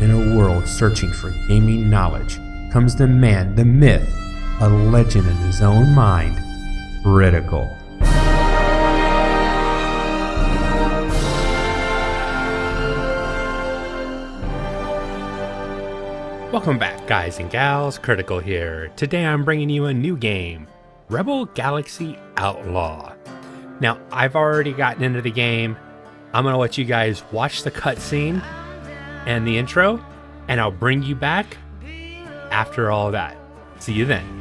In a world searching for gaming knowledge comes the man, the myth, a legend in his own mind, Critical. Welcome back, guys and gals. Critical here. Today I'm bringing you a new game, Rebel Galaxy Outlaw. Now, I've already gotten into the game. I'm going to let you guys watch the cutscene and the intro, and I'll bring you back after all that. See you then.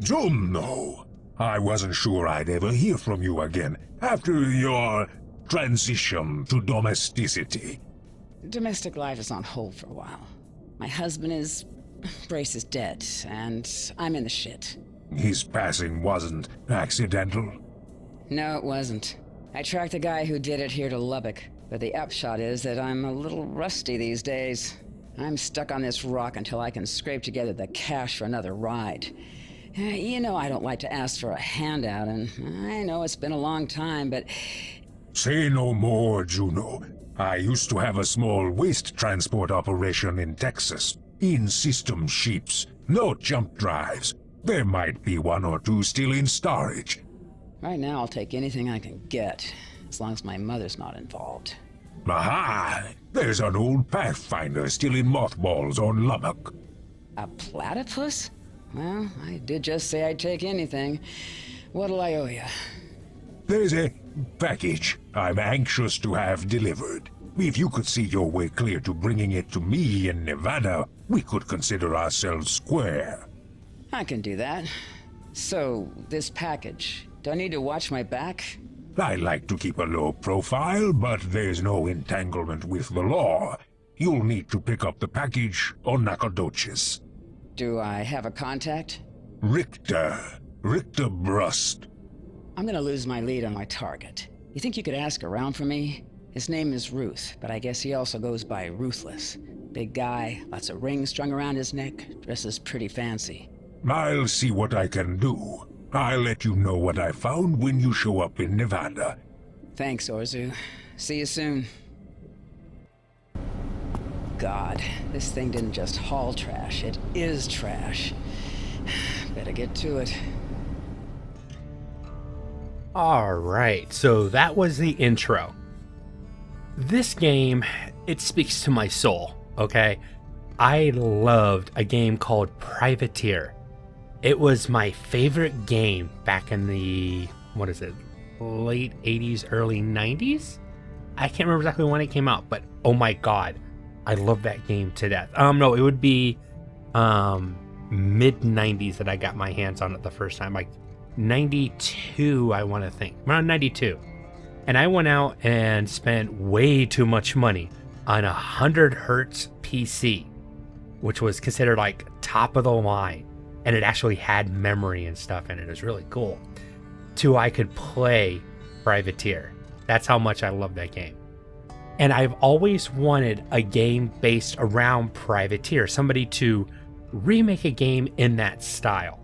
Juno, I wasn't sure I'd ever hear from you again after your transition to domesticity. Domestic life is on hold for a while. My husband is... Brace is dead, and I'm in the shit. His passing wasn't accidental? No, it wasn't. I tracked the guy who did it here to Lubbock, but the upshot is that I'm a little rusty these days. I'm stuck on this rock until I can scrape together the cash for another ride. You know I don't like to ask for a handout, and I know it's been a long time, but... Say no more, Juno. I used to have a small waste transport operation in Texas. In-system ships, no jump drives. There might be one or two still in storage. Right now I'll take anything I can get, as long as my mother's not involved. Aha! There's an old Pathfinder still in mothballs on Lubbock. A platypus? Well, I did just say I'd take anything. What'll I owe you? There's a package I'm anxious to have delivered. If you could see your way clear to bringing it to me in Nevada, we could consider ourselves square. I can do that. So, this package, do I need to watch my back? I like to keep a low profile, but there's no entanglement with the law. You'll need to pick up the package on Nacogdoches. Do I have a contact? Richter Brust. I'm gonna lose my lead on my target. You think you could ask around for me? His name is Ruth, but I guess he also goes by Ruthless. Big guy, lots of rings strung around his neck, dresses pretty fancy. I'll see what I can do. I'll let you know what I found when you show up in Nevada. Thanks, Orzu. See you soon. God, this thing didn't just haul trash, it is trash. Better get to it. All right, so that was the intro. This game, it speaks to my soul, okay? I loved a game called Privateer. It was my favorite game back in the, late 80s, early 90s? I can't remember exactly when it came out, but oh my god, I love that game to death. No, it would be mid 90s that I got my hands on it the first time, like 92, I want to think, around 92. And I went out and spent way too much money on 100 hertz PC, which was considered like top of the line. And it actually had memory and stuff in it. It was really cool. I could play Privateer. That's how much I love that game. And I've always wanted a game based around Privateer, somebody to remake a game in that style.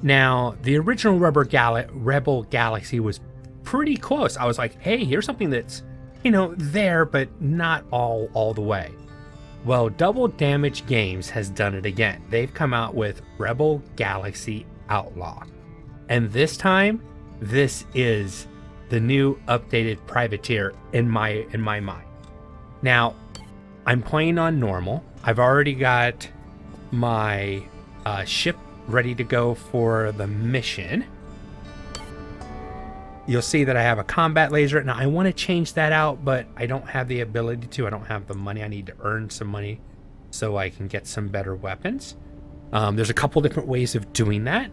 Now, the original Rebel Galaxy was pretty close. I was like, hey, here's something that's, there, but not all the way. Well, Double Damage Games has done it again. They've come out with Rebel Galaxy Outlaw. And this time, this is the new updated Privateer in my mind. Now, I'm playing on normal. I've already got my ship ready to go for the mission. You'll see that I have a combat laser. Now, I want to change that out, but I don't have the ability to. I don't have the money. I need to earn some money so I can get some better weapons. There's a couple different ways of doing that.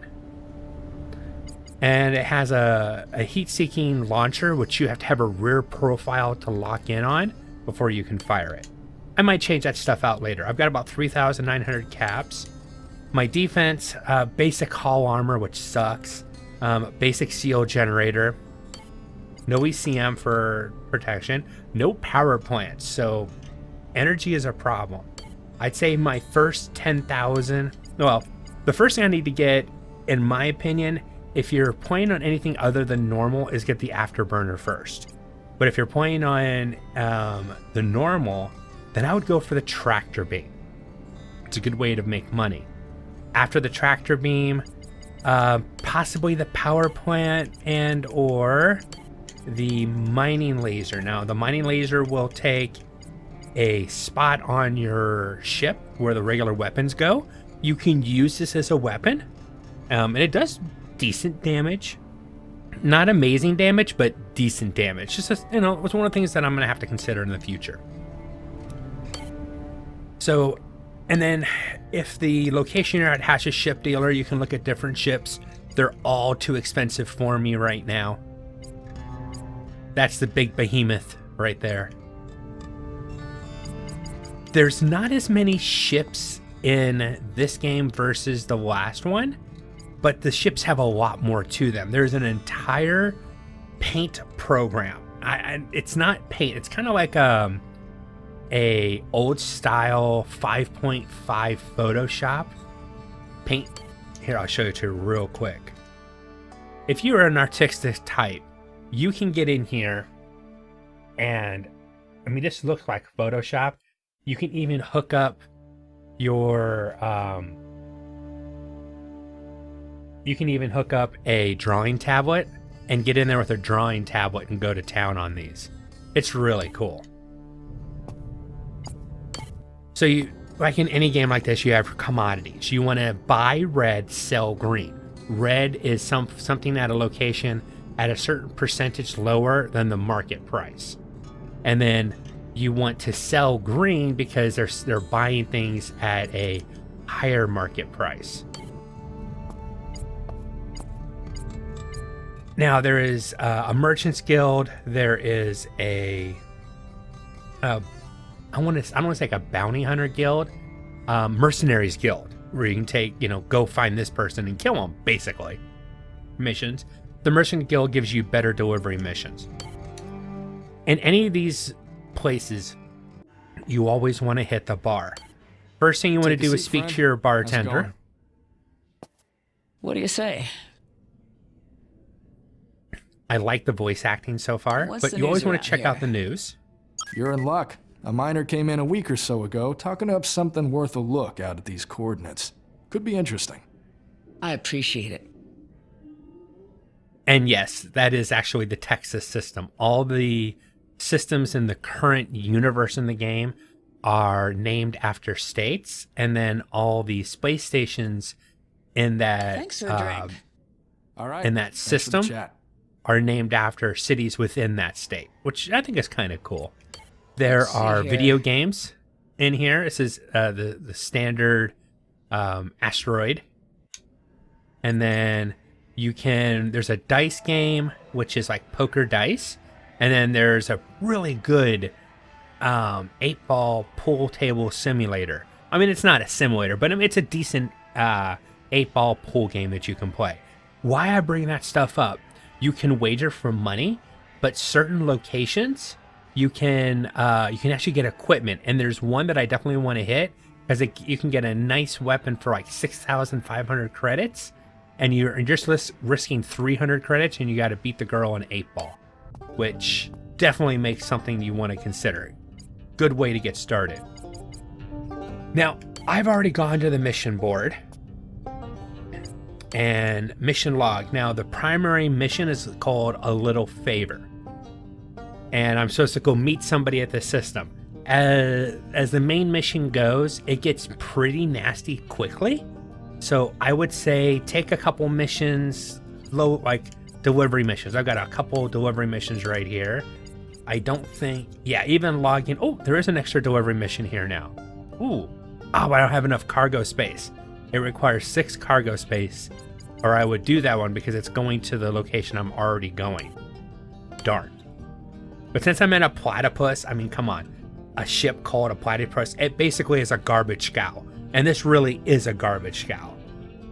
And it has a heat-seeking launcher, which you have to have a rear profile to lock in on before you can fire it. I might change that stuff out later. I've got about 3,900 caps. My defense, basic hull armor, which sucks. Basic seal generator. No ECM for protection. No power plants, so energy is a problem. I'd say my first 10,000... Well, the first thing I need to get, in my opinion, if you're playing on anything other than normal, is get the afterburner first. But if you're playing on the normal, then I would go for the tractor beam. It's a good way to make money. After the tractor beam, possibly the power plant and or the mining laser. Now, the mining laser will take a spot on your ship where the regular weapons go. You can use this as a weapon, and it does decent damage. Not amazing damage, but decent damage. Just it's one of the things that I'm going to have to consider in the future. So, and then if the location you're at has a ship dealer, you can look at different ships. They're all too expensive for me right now. That's the big behemoth right there. There's not as many ships in this game versus the last one, but the ships have a lot more to them. There's an entire paint program. It's not paint. It's kind of like a old style 5.5 Photoshop paint. Here, I'll show you to real quick. If you are an artistic type, you can get in here and, this looks like Photoshop. You can even hook up your, you can even hook up a drawing tablet and get in there with a drawing tablet and go to town on these. It's really cool. So you, like in any game like this, you have commodities. You want to buy red, sell green. Red is something at a location at a certain percentage lower than the market price. And then you want to sell green because they're buying things at a higher market price. Now there is a merchant's guild. There is I want to say like a bounty hunter guild, mercenaries guild, where you can take, go find this person and kill them, basically. Missions. The merchant guild gives you better delivery missions. In any of these places, you always want to hit the bar. First thing you want to do is speak to your bartender. What do you say? I like the voice acting so far, but you always want to check out the news. You're in luck. A miner came in a week or so ago, talking up something worth a look out at these coordinates. Could be interesting. I appreciate it. And yes, that is actually the Texas system. All the systems in the current universe in the game are named after states, and then all the space stations in that Thanks for a drink. All right. in that system Chat. are named after cities within that state, which I think is kind of cool. There are video games in here. This is the standard asteroid. And then there's a dice game, which is like poker dice. And then there's a really good 8-ball pool table simulator. I mean, it's not a simulator, but it's a decent 8-ball pool game that you can play. Why I bring that stuff up, you can wager for money, but certain locations, you can actually get equipment. And there's one that I definitely want to hit, because you can get a nice weapon for like 6,500 credits, and you're just risking 300 credits, and you got to beat the girl in 8-ball, which definitely makes something you want to consider. Good way to get started. Now, I've already gone to the mission board and mission log. Now, the primary mission is called A Little Favor, and I'm supposed to go meet somebody at the system. As the main mission goes, it gets pretty nasty quickly. So I would say take a couple missions, delivery missions. I've got a couple delivery missions right here. I don't think, even logging. Oh, there is an extra delivery mission here now. Ooh, I don't have enough cargo space. It requires 6 cargo space, or I would do that one because it's going to the location I'm already going. Darn. But since I'm in a platypus, I mean, come on. A ship called a platypus, it basically is a garbage scow. And this really is a garbage scow.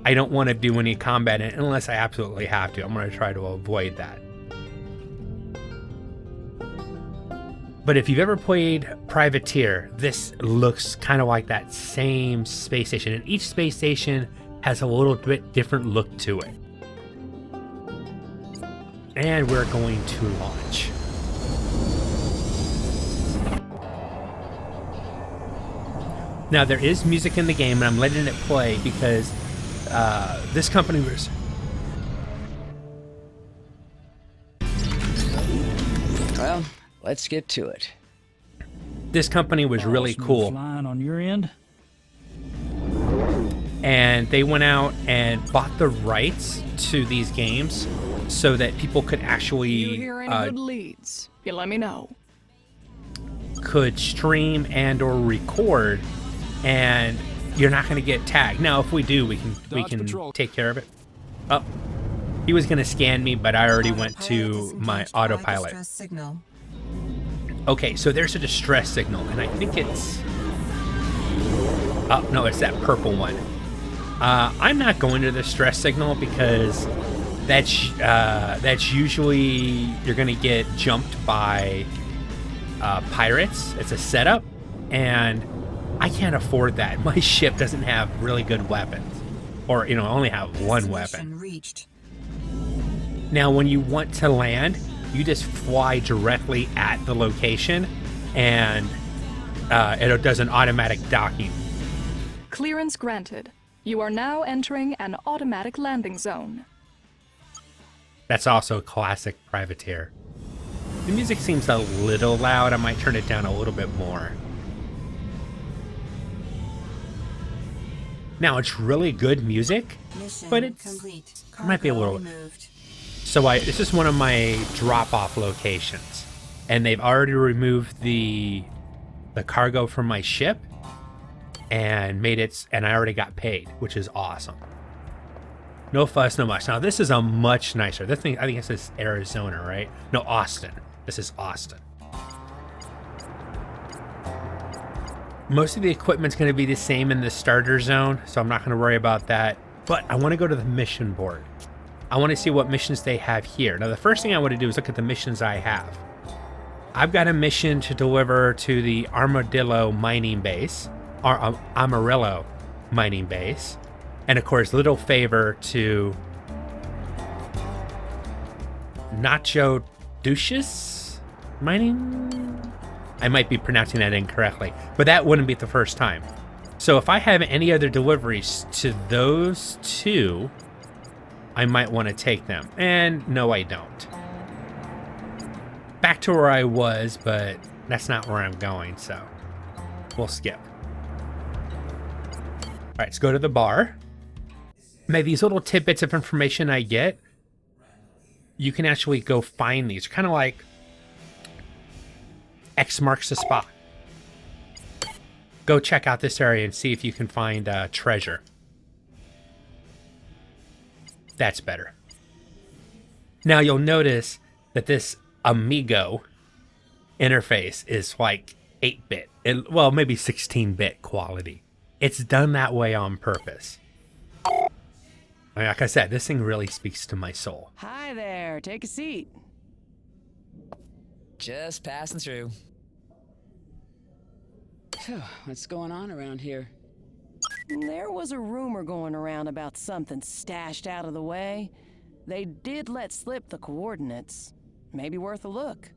I don't want to do any combat in it unless I absolutely have to. I'm going to try to avoid that. But if you've ever played Privateer, this looks kind of like that same space station. And each space station has a little bit different look to it. And we're going to launch. Now, there is music in the game, and I'm letting it play because this company was... Well, let's get to it. This company was really cool. Flying on your end? And they went out and bought the rights to these games so that people could actually... You hear any good leads? You let me know. Could stream and or record, and you're not going to get tagged. Now, if we do, we can take care of it. Oh, he was going to scan me, but I already went to my autopilot. Okay, so there's a distress signal, and I think it's... Oh, no, it's that purple one. I'm not going to the distress signal because that's usually you're going to get jumped by pirates. It's a setup, and I can't afford that. My ship doesn't have really good weapons, or only have one weapon. Now, when you want to land, you just fly directly at the location, and it does an automatic docking. Clearance granted. You are now entering an automatic landing zone. That's also classic Privateer. The music seems a little loud. I might turn it down a little bit more. Now, it's really good music, but it might be a little... So this is one of my drop-off locations, and they've already removed the cargo from my ship and made it, and I already got paid, which is awesome. No fuss, no muss. Now, this is a much nicer... This thing, I think it says Arizona, right? No, Austin. This is Austin. Most of the equipment's going to be the same in the starter zone, so I'm not going to worry about that. But I want to go to the mission board. I want to see what missions they have here. Now, the first thing I want to do is look at the missions I have. I've got a mission to deliver to the Armadillo mining base, or Amarillo mining base, and of course, little favor to Nacho Ducius mining. I might be pronouncing that incorrectly, but that wouldn't be the first time. So if I have any other deliveries to those two, I might want to take them. And no, I don't. Back to where I was, but that's not where I'm going, so we'll skip. All right, let's go to the bar. Now, these little tidbits of information I get, you can actually go find these. Kind of like X marks the spot. Go check out this area and see if you can find treasure. That's better. Now you'll notice that this Amigo interface is like 8-bit. Well, maybe 16-bit quality. It's done that way on purpose. Like I said, this thing really speaks to my soul. Hi there, take a seat. Just passing through. Phew, what's going on around here? There was a rumor going around about something stashed out of the way. They did let slip the coordinates. Maybe worth a look.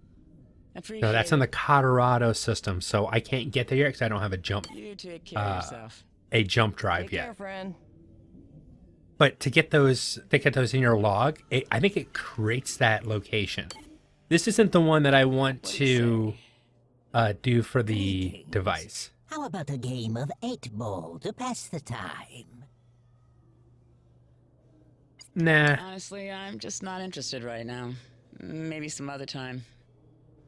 No, that's on the Colorado system, so I can't get there yet because I don't have a jump. You take care of yourself. A jump drive Take yet. care, friend. But to get those in your log, I think it creates that location. This isn't the one that I want to do for the device. How about a game of 8-ball to pass the time? Nah. Honestly, I'm just not interested right now. Maybe some other time.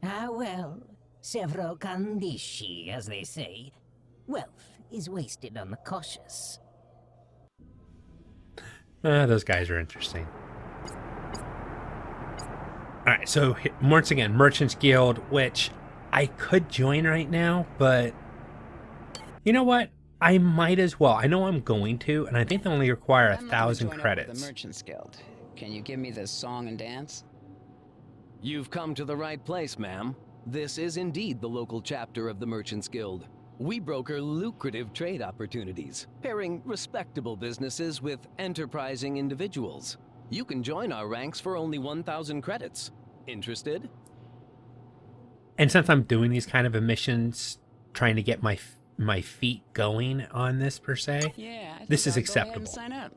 Ah, well, sevro condisci, as they say. Wealth is wasted on the cautious. Those guys are interesting. All right, so once again, Merchants Guild, which I could join right now, but you know what? I might as well. I know I'm going to, and I think they only require 1,000 credits. The Merchants Guild. Can you give me the song and dance? You've come to the right place, ma'am. This is indeed the local chapter of the Merchants Guild. We broker lucrative trade opportunities, pairing respectable businesses with enterprising individuals. You can join our ranks for only 1,000 credits. Interested? And since I'm doing these kind of missions, trying to get my feet going on this per se, Yeah, I think this is I'll go ahead acceptable. and sign up.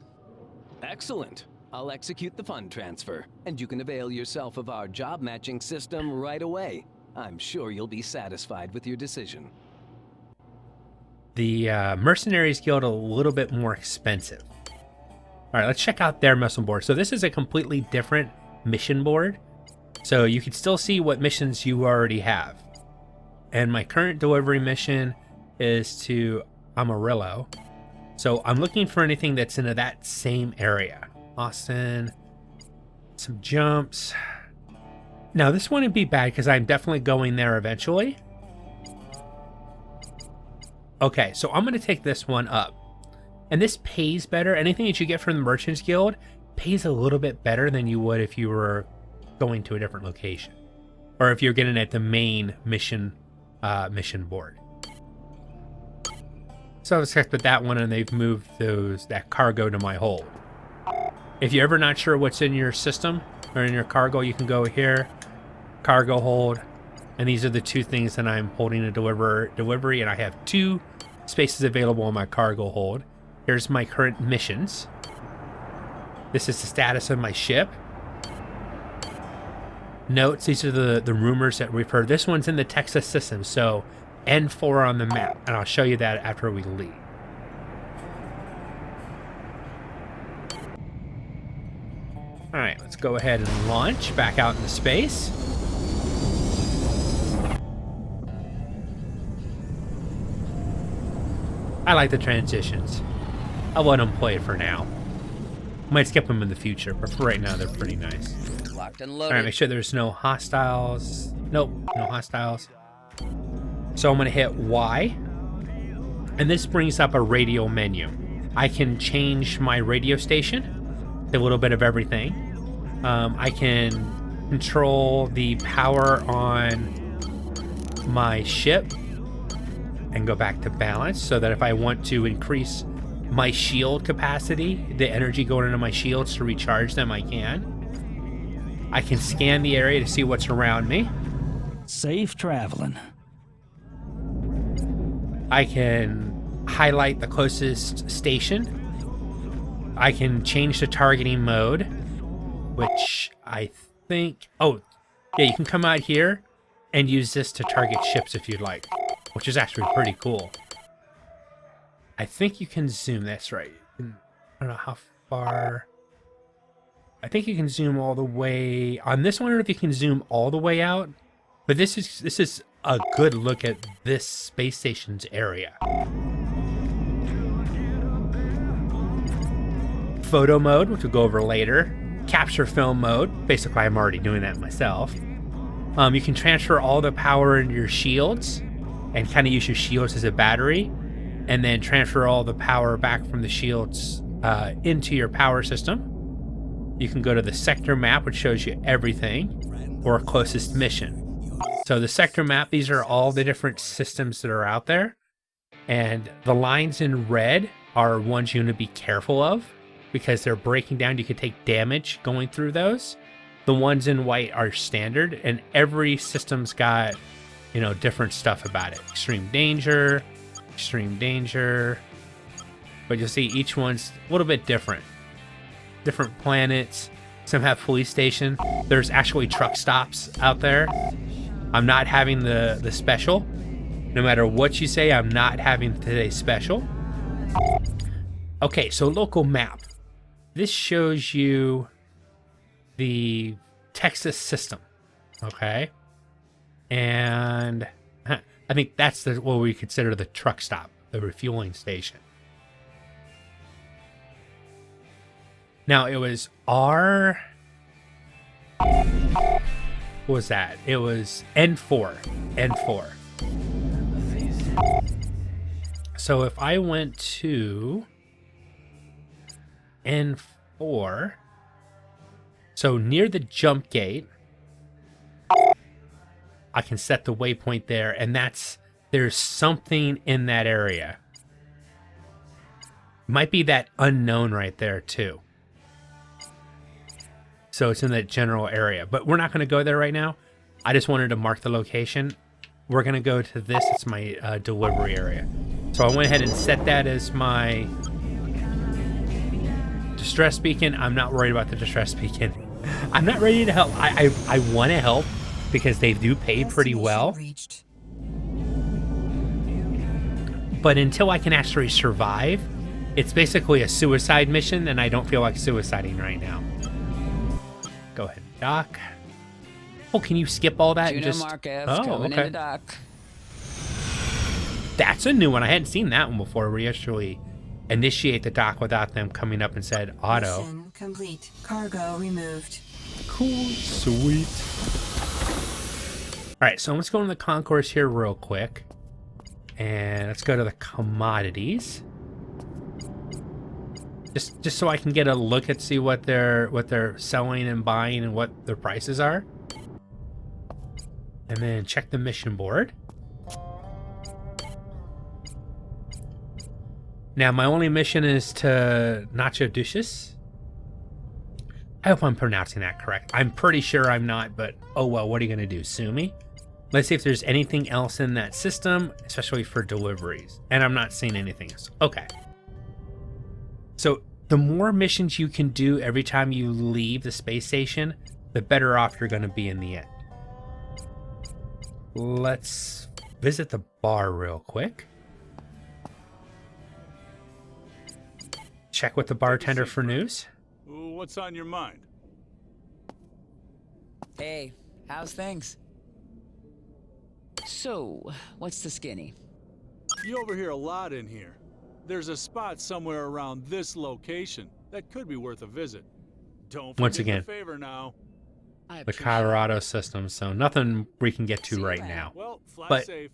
Excellent. I'll execute the fund transfer, and you can avail yourself of our job matching system right away. I'm sure you'll be satisfied with your decision. The Mercenaries Guild a little bit more expensive. All right, let's check out their mission board. So this is a completely different mission board. So you can still see what missions you already have. And my current delivery mission is to Amarillo. So I'm looking for anything that's in that same area. Austin, some jumps. Now this wouldn't be bad because I'm definitely going there eventually. Okay, so I'm going to take this one up. And this pays better. Anything that you get from the Merchants Guild pays a little bit better than you would if you were going to a different location. Or if you're getting at the main mission board. So I've checked with that one and they've moved that cargo to my hold. If you're ever not sure what's in your system or in your cargo, you can go here, cargo hold, and these are the two things that I'm holding to delivery, and I have 2 spaces available on my cargo hold. Here's my current missions. This is the status of my ship. Notes, these are the rumors that we've heard. This one's in the Texas system, so N4 on the map, and I'll show you that after we leave. All right, let's go ahead and launch back out into space. I like the transitions. I'll let them play for now. Might skip them in the future, but for right now, they're pretty nice. Locked and All loaded. right, make sure there's no hostiles. Nope, no hostiles. So I'm gonna hit Y, and this brings up a radio menu. I can change my radio station to a little bit of everything. I can control the power on my ship and go back to balance so that if I want to increase my shield capacity, the energy going into my shields to recharge them, I can. I can scan the area to see what's around me. Safe traveling. I can highlight the closest station. I can change the targeting mode, which I think... Oh, yeah, you can come out here and use this to target ships if you'd like, which is actually pretty cool. I think you can zoom. That's right. I don't know how far... I think you can zoom all the way... On this one, I don't know if you can zoom all the way out, but this is a good look at this space station's area. Photo mode, which we'll go over later. Capture film mode. Basically, I'm already doing that myself. You can transfer all the power into your shields and kind of use your shields as a battery, and then transfer all the power back from the shields into your power system. You can go to the sector map, which shows you everything, or closest mission. So the sector map, these are all the different systems that are out there. And the lines in red are ones you want to be careful of because they're breaking down. You could take damage going through those. The ones in white are standard, and every system's got, you know, different stuff about it. Extreme danger. But you'll see each one's a little bit different. Different planets. Some have police station. There's actually truck stops out there. I'm not having the special. No matter what you say, I'm not having today's special. Okay, so local map. This shows you the Texas system. Okay. And I think that's what we consider the truck stop, the refueling station. Now, it was what was that? It was N4. So if I went to N4, so near the jump gate, I can set the waypoint there, and there's something in that area. Might be that unknown right there too. So it's in that general area, but we're not going to go there right now. I just wanted to mark the location. We're going to go to this. It's my delivery area. So I went ahead and set that as my distress beacon. I'm not worried about the distress beacon. I'm not ready to help. I want to help because they do pay pretty well. But until I can actually survive, it's basically a suicide mission, and I don't feel like suiciding right now. Go ahead and dock. Oh, can you skip all that? Juno Markev, coming okay. into dock. That's a new one. I hadn't seen that one before, where you actually initiate the dock without them coming up and said auto. Mission complete. Cargo removed. Cool. Sweet. All right, so let's go into the concourse here real quick. And let's go to the commodities. Just so I can get a look at see what they're selling and buying and what their prices are. And then check the mission board. Now my only mission is to Nacho Dishes. I hope I'm pronouncing that correct. I'm pretty sure I'm not, but oh well, what are you gonna do? Sue me? Let's see if there's anything else in that system, especially for deliveries. And I'm not seeing anything else. Okay. So the more missions you can do every time you leave the space station, the better off you're going to be in the end. Let's visit the bar real quick. Check with the bartender for news. What's on your mind? Hey, how's things? So, what's the skinny? You overhear a lot in here. There's a spot somewhere around this location that could be worth a visit. Don't forget Once again, the favor now. The Colorado system, so nothing we can get to right now. Well, fly but safe.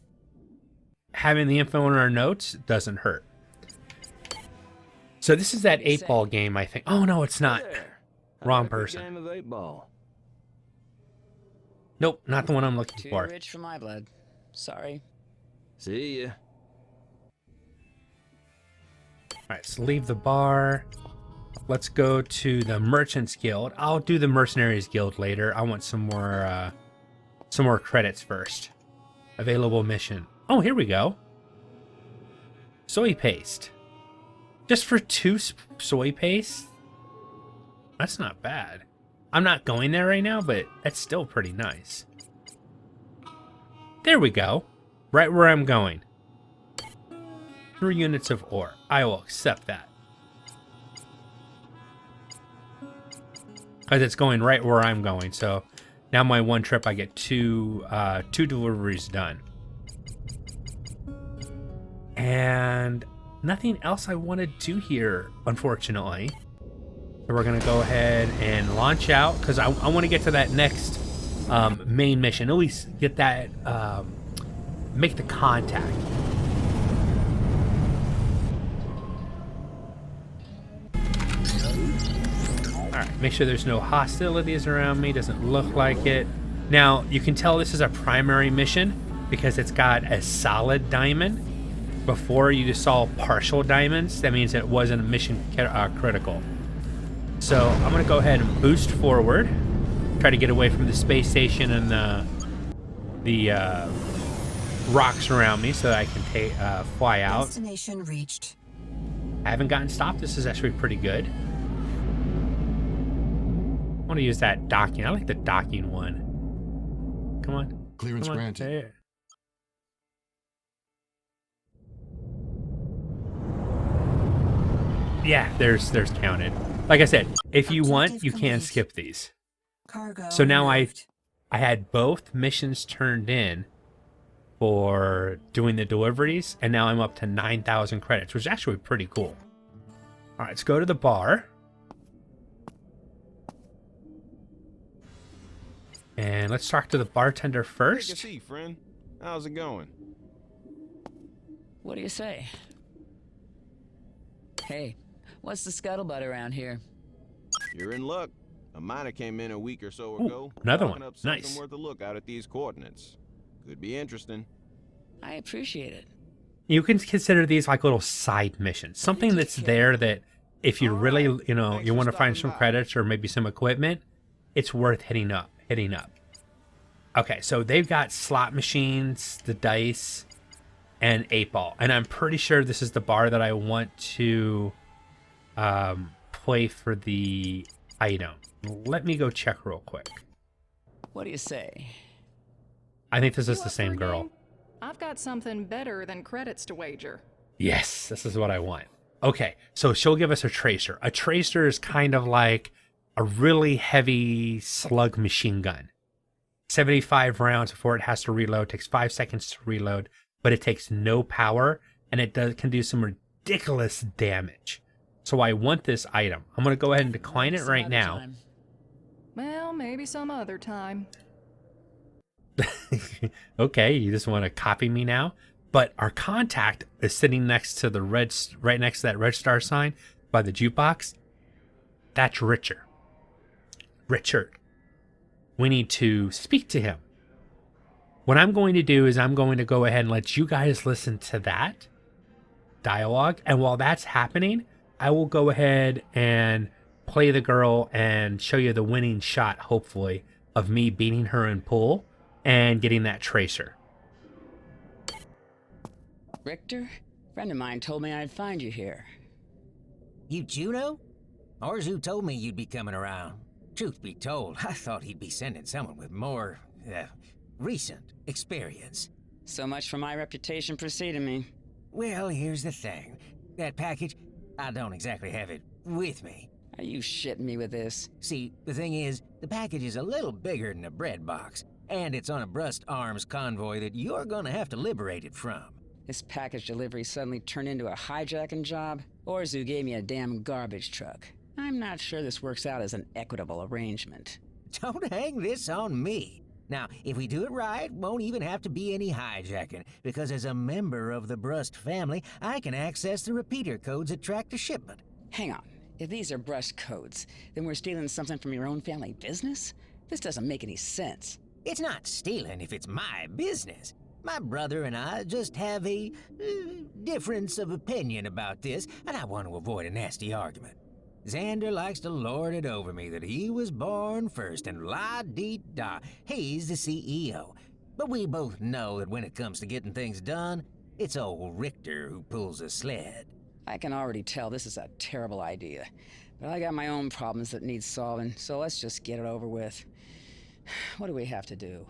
Having the info in our notes doesn't hurt. So this is that 8-ball game, I think. Oh no, it's not. Wrong person. Game of 8-ball. Nope, not the one I'm looking Too for. rich for my blood. Sorry. See ya. Alright, so leave the bar. Let's go to the Merchants Guild. I'll do the Mercenaries Guild later. I want some more credits first. Available mission. Oh, here we go. Soy paste. Just for 2 soy paste? That's not bad. I'm not going there right now, but that's still pretty nice. There we go. Right where I'm going. 3 units of ore. I will accept that. Because it's going right where I'm going. So now my one trip I get two deliveries done. And nothing else I want to do here, unfortunately. So we're going to go ahead and launch out. Because I want to get to that next main mission. At least get that, make the contact. Alright, make sure there's no hostilities around me. Doesn't look like it. Now, you can tell this is a primary mission because it's got a solid diamond. Before, you just saw partial diamonds. That means it wasn't mission critical. So, I'm going to go ahead and boost forward. Try to get away from the space station and the rocks around me so that I can fly out. Destination reached. I haven't gotten stopped. This is actually pretty good. I want to use that docking. I like the docking one. Come on. Clearance Come on. granted. There. Yeah, there's counted. Like I said, if you want, you can skip these. Cargo So now I removed. had both missions turned in for doing the deliveries, and now I'm up to 9,000 credits, which is actually pretty cool. All right, let's go to the bar. And let's talk to the bartender first. Take a seat, friend. How's it going? What do you say? Hey, what's the scuttlebutt around here? You're in luck. A miner came in a week or so Ooh, ago. another talking one. Up something Nice. worth a look out at these coordinates. Could be interesting. I appreciate it. You can consider these like little side missions. Something that's there that if you really, you know, Thanks you for want to find stopping some by. credits or maybe some equipment, it's worth hitting up. Okay, so they've got slot machines, the dice, and 8-ball. And I'm pretty sure this is the bar that I want to play for the item. Let me go check real quick. What do you say? I think this is You the up for same a girl. game? I've got something better than credits to wager. Yes, this is what I want. Okay, so she'll give us a tracer. A tracer is kind of like a really heavy slug machine gun. 75 rounds before it has to reload. Takes 5 seconds to reload, but it takes no power, and it can do some ridiculous damage. So I want this item. I'm going to go ahead and decline it Some right other now. time. Well, maybe some other time. Okay, you just want to copy me now? But our contact is sitting next to the right next to that red star sign by the jukebox. That's Richard. We need to speak to him. What I'm going to do is I'm going to go ahead and let you guys listen to that dialogue. And while that's happening, I will go ahead and play the girl and show you the winning shot, hopefully, of me beating her in pool and getting that tracer. Richter? Friend of mine told me I'd find you here. You Juno? Orzu told me you'd be coming around. Truth be told, I thought he'd be sending someone with more, recent experience. So much for my reputation preceding me. Well, here's the thing. That package, I don't exactly have it with me. Are you shitting me with this? See, the thing is, the package is a little bigger than a bread box, and it's on a Brust Arms convoy that you're gonna have to liberate it from. This package delivery suddenly turned into a hijacking job? Orzu gave me a damn garbage truck. I'm not sure this works out as an equitable arrangement. Don't hang this on me. Now, if we do it right, won't even have to be any hijacking, because as a member of the Brust family, I can access the repeater codes that track the shipment. Hang on. If these are Brust codes, then we're stealing something from your own family business? This doesn't make any sense. It's not stealing if it's my business. My brother and I just have a difference of opinion about this, and I want to avoid a nasty argument. Xander likes to lord it over me that he was born first, and la-dee-da, he's the CEO. But we both know that when it comes to getting things done, it's old Richter who pulls the sled. I can already tell this is a terrible idea, but I got my own problems that need solving, so let's just get it over with. What do we have to do?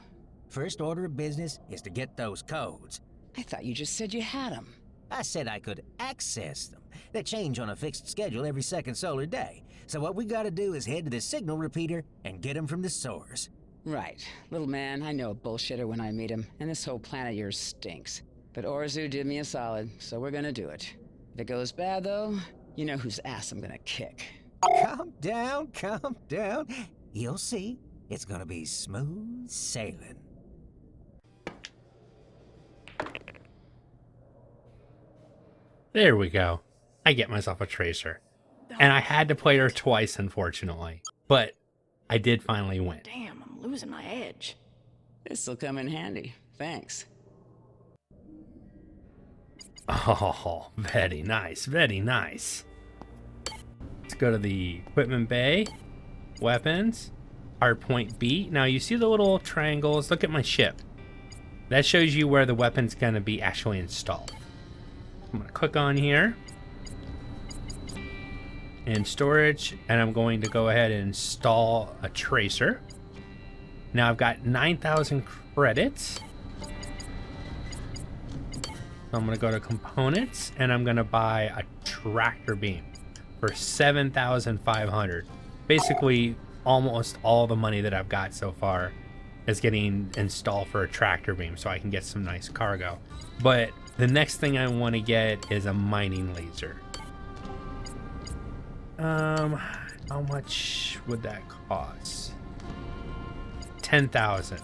First order of business is to get those codes. I thought you just said you had them. I said I could access them. They change on a fixed schedule every second solar day. So what we gotta do is head to the signal repeater and get them from the source. Right. Little man, I know a bullshitter when I meet him, and this whole planet of yours stinks. But Orzu did me a solid, so we're gonna do it. If it goes bad, though, you know whose ass I'm gonna kick. Calm down, calm down. You'll see. It's gonna be smooth sailing. There we go. I get myself a tracer. And I had to play her twice, unfortunately. But I did finally win. Damn, I'm losing my edge. This'll come in handy. Thanks. Oh, very nice, very nice. Let's go to the equipment bay. Weapons. Hardpoint B. Now you see the little triangles. Look at my ship. That shows you where the weapon's going to be actually installed. I'm going to click on here. In storage. And I'm going to go ahead and install a tracer. Now I've got 9,000 credits. So I'm going to go to components. And I'm going to buy a tractor beam for 7,500. Basically, almost all the money that I've got so far is getting installed for a tractor beam so I can get some nice cargo. But the next thing I want to get is a mining laser. How much would that cost? 10,000.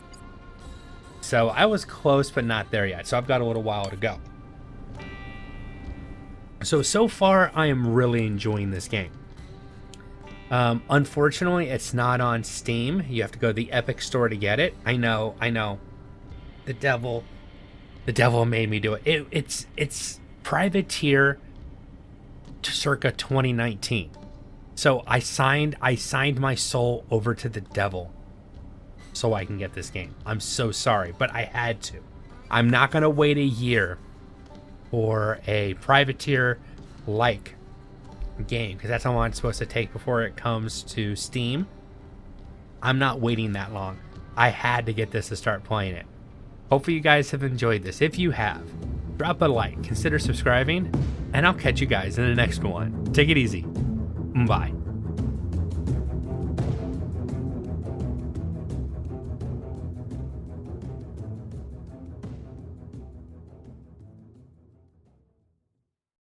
So I was close, but not there yet. So I've got a little while to go. So far, I am really enjoying this game. Unfortunately, it's not on Steam. You have to go to the Epic Store to get it. I know. The devil made me do it. It's privateer to circa 2019. So I signed my soul over to the devil so I can get this game. I'm so sorry, but I had to. I'm not gonna wait a year for a privateer like game, because that's how long it's supposed to take before it comes to Steam. I'm not waiting that long. I had to get this to start playing it. Hopefully you guys have enjoyed this. If you have, drop a like, consider subscribing, and I'll catch you guys in the next one. Take it easy. Bye.